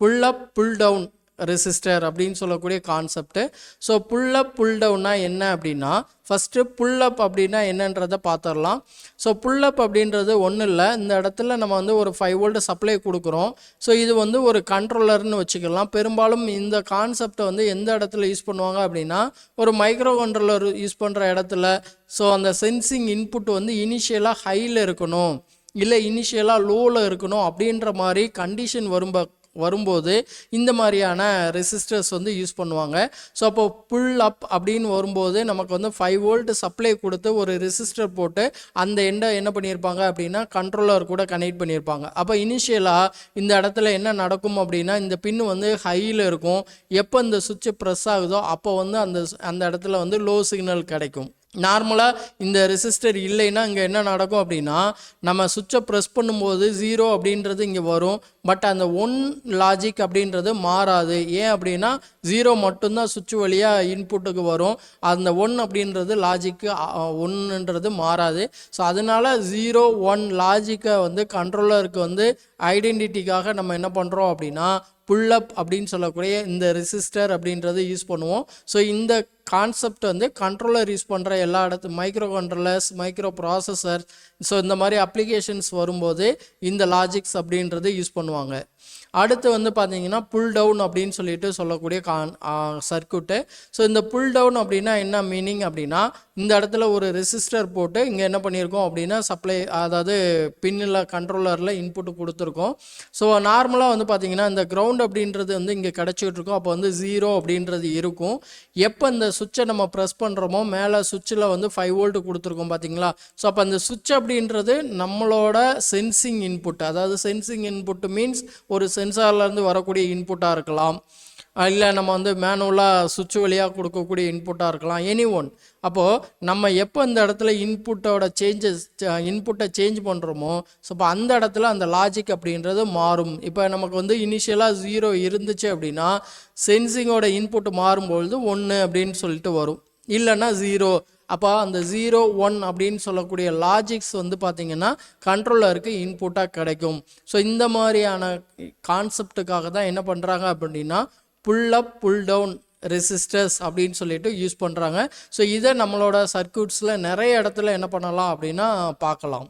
புல் அப் pull down resistor அப்படின்னு சொல்லக்கூடிய concept. So புல் அப் புல் டவுன்னா என்ன அப்படின்னா, ஃபஸ்ட்டு புல் அப் அப்படின்னா என்னன்றதை பார்த்துடலாம். ஸோ புல் அப் அப்படின்றது ஒன்றும் இல்லை, இந்த இடத்துல நம்ம வந்து ஒரு 5 வோல்ட் சப்ளை கொடுக்குறோம். ஸோ இது வந்து ஒரு கண்ட்ரோலர்னு வச்சுக்கலாம். பெரும்பாலும் இந்த கான்செப்டை வந்து எந்த இடத்துல யூஸ் பண்ணுவாங்க அப்படின்னா, ஒரு மைக்ரோ கண்ட்ரோலர் யூஸ் பண்ணுற இடத்துல. ஸோ அந்த சென்சிங் இன்புட் வந்து இனிஷியலாக ஹையில் இருக்கணும், இல்லை இனிஷியலாக லோவில் இருக்கணும் அப்படின்ற மாதிரி கண்டிஷன் வரும்போது இந்த மாதிரியான ரெசிஸ்டர்ஸ் வந்து யூஸ் பண்ணுவாங்க. ஸோ அப்போ புல் அப் அப்படின்னு வரும்போது நமக்கு வந்து 5 வோல்ட் சப்ளை கொடுத்து ஒரு ரெசிஸ்டர் போட்டு அந்த எண்டை என்ன பண்ணியிருப்பாங்க அப்படின்னா கண்ட்ரோலர் கூட கனெக்ட் பண்ணியிருப்பாங்க. அப்போ இனிஷியலாக இந்த இடத்துல என்ன நடக்கும் அப்படின்னா, இந்த பின் வந்து ஹையில் இருக்கும். எப்போ இந்த சுவிட்சு ப்ரெஸ் ஆகுதோ அப்போ வந்து அந்த இடத்துல வந்து லோ சிக்னல் கிடைக்கும். நார்மலாக இந்த ரெசிஸ்டர் இல்லைன்னா இங்கே என்ன நடக்கும் அப்படின்னா, நம்ம சுவிட்சை ப்ரெஸ் பண்ணும்போது 0 அப்படின்றது இங்கே வரும். பட் அந்த 1 லாஜிக் அப்படின்றது மாறாது. ஏன் அப்படின்னா 0 மட்டும்தான் சுவிட்ச் வழியாக இன்புட்டுக்கு வரும். அந்த 1 அப்படின்றது லாஜிக்கு 1ன்றது மாறாது. ஸோ அதனால் 0 1 லாஜிக்கை வந்து கண்ட்ரோலருக்கு வந்து ஐடென்டிட்டிக்காக நம்ம என்ன பண்ணுறோம் அப்படின்னா புல் அப் அப்படின்னு சொல்லக்கூடிய இந்த ரெசிஸ்டர் அப்படின்றது யூஸ் பண்ணுவோம். ஸோ இந்த கான்செப்ட் வந்து கண்ட்ரோலர் யூஸ் பண்ணுற எல்லா micro controllers, micro processor, so இந்த மாதிரி அப்ளிகேஷன்ஸ் வரும்போது இந்த லாஜிக்ஸ் அப்படின்றது யூஸ் பண்ணுவாங்க. அடுத்து வந்து பார்த்தீங்கன்னா புல் டவுன் அப்படின்னு சொல்லிட்டு சொல்லக்கூடிய சர்க்யூட்டு. ஸோ இந்த புல் டவுன் அப்படின்னா என்ன மீனிங் அப்படின்னா, இந்த இடத்துல ஒரு ரெசிஸ்டர் போட்டு இங்கே என்ன பண்ணியிருக்கோம் அப்படின்னா சப்ளை, அதாவது பின்னில் கண்ட்ரோலரில் இன்புட்டு கொடுத்துருக்கோம். ஸோ நார்மலாக வந்து பார்த்தீங்கன்னா இந்த கிரவுண்ட் அப்படின்றது வந்து இங்கே கிடச்சிட்ருக்கோம். அப்போ வந்து 0 அப்படின்றது இருக்கும். எப்போ இந்த சுவிட்சை நம்ம ப்ரெஸ் பண்ணுறோமோ மேலே சுவிட்சில் வந்து 5 வோல்ட் கொடுத்துருக்கோம் பார்த்தீங்களா. ஸோ அப்போ அந்த சுவிட்ச் அப்படின்றது நம்மளோட சென்சிங் இன்புட், அதாவது சென்சிங் இன்புட் மீன்ஸ் ஒரு சென்சார்லேருந்து வரக்கூடிய இன்புட்டாக இருக்கலாம், இல்லை நம்ம வந்து மேனுவலாக சுவிட்ச் வழியாக கொடுக்கக்கூடிய இன்புட்டாக இருக்கலாம், எனி ஒன். அப்போது நம்ம எப்போ இந்த இடத்துல இன்புட்டை சேஞ்ச் பண்ணுறோமோ ஸோ அப்போ அந்த இடத்துல அந்த லாஜிக் அப்படின்றது மாறும். இப்போ நமக்கு வந்து இனிஷியலாக 0 இருந்துச்சு அப்படின்னா சென்சிங்கோட இன்புட் மாறும்பொழுது 1 அப்படின்னு சொல்லிட்டு வரும், இல்லைன்னா 0. அப்போ அந்த 0 1 அப்படின்னு சொல்லக்கூடிய லாஜிக்ஸ் வந்து பார்த்திங்கன்னா கண்ட்ரோலருக்கு இன்புட்டாக கிடைக்கும். ஸோ இந்த மாதிரியான கான்செப்டுக்காக தான் என்ன பண்ணுறாங்க அப்படின்னா புல் அப் புல் டவுன் ரெசிஸ்டர்ஸ் அப்படின்னு சொல்லிட்டு யூஸ் பண்ணுறாங்க. ஸோ இதை நம்மளோட சர்க்யூட்ஸில் நிறைய இடத்துல என்ன பண்ணலாம் அப்படின்னா பார்க்கலாம்.